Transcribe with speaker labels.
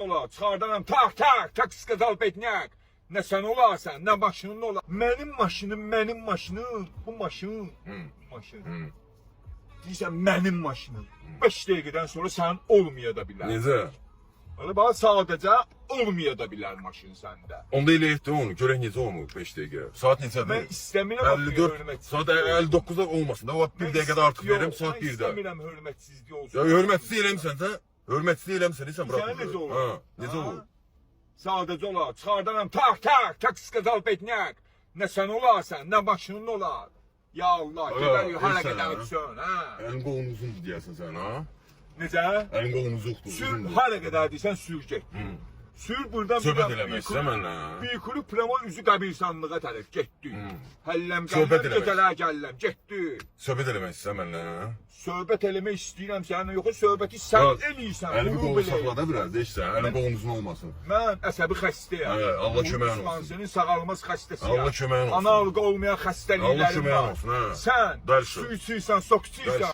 Speaker 1: ola, çıxardaram, tak, skazal petnyak. Nə sən olarsan, nə maşının olar. Mənim maşınım, bu maşın. Deyirsən, mənim maşınım. 5 dəqiqədən sonra sənin olmaya da bilər.
Speaker 2: Necə?
Speaker 1: Öyle bana sadəcə olmaya da bilər maşın səndə.
Speaker 2: Onda elə etdi onu, görək necə olmur 5 dəqiqə. Saat neçədir?
Speaker 1: Mən istəmirəm
Speaker 2: 54, saat 59'da olmasın da, o 1 dəqiqədə artıq verim, saat 1'də.
Speaker 1: Mən istəmirəm hörmətsizlik olsun.
Speaker 2: Ya hörmətsiz eləmsən sən, hörmətsiz eləmsən, sən bırak.
Speaker 1: Sən necə olur?
Speaker 2: Ha, necə olur?
Speaker 1: Sadəcə olar, çıxardaram, tak, skazal petnyak. Nə sən olarsan, nə maşının olar. Ya Allah, gedər hara qədər üçün, ha?
Speaker 2: Əlin qolun uzundur deyəsən sən, ha?
Speaker 1: Necə?
Speaker 2: Əlin qolun uzundur.
Speaker 1: Sür, hara qədər deysən sür get. Sür buradan
Speaker 2: Söhbət eləmək mənlə.
Speaker 1: Bir kuru pramo üzü qəbirstanlığa tərəf getdi. Həlləm
Speaker 2: Söhbət
Speaker 1: gəlləm,
Speaker 2: eləmək.
Speaker 1: gecələr gəlləm, getdi.
Speaker 2: Söhbət eləmək istəyirsən mənlə, ha?
Speaker 1: Söhbət eləmək istəyirəm səninlə, yoxsa söhbəti sən eləyirsən.
Speaker 2: Əlin
Speaker 1: bunu
Speaker 2: qolunu
Speaker 1: belə.
Speaker 2: saxla da biraz, deyirsən, əlin qolun uzun olmasın.
Speaker 1: Mən əsəbi xəstəyəm.
Speaker 2: Hə, Allah köməyin olsun.
Speaker 1: Senin sağalmaz xəstəsiyəm.
Speaker 2: Allah köməyin olsun.
Speaker 1: Analığı olmayan
Speaker 2: Allah
Speaker 1: xəstəliklərim
Speaker 2: köməyin
Speaker 1: var.
Speaker 2: olsun, ha.
Speaker 1: Sən
Speaker 2: Dərsi.
Speaker 1: su içirsən, sok içirsən.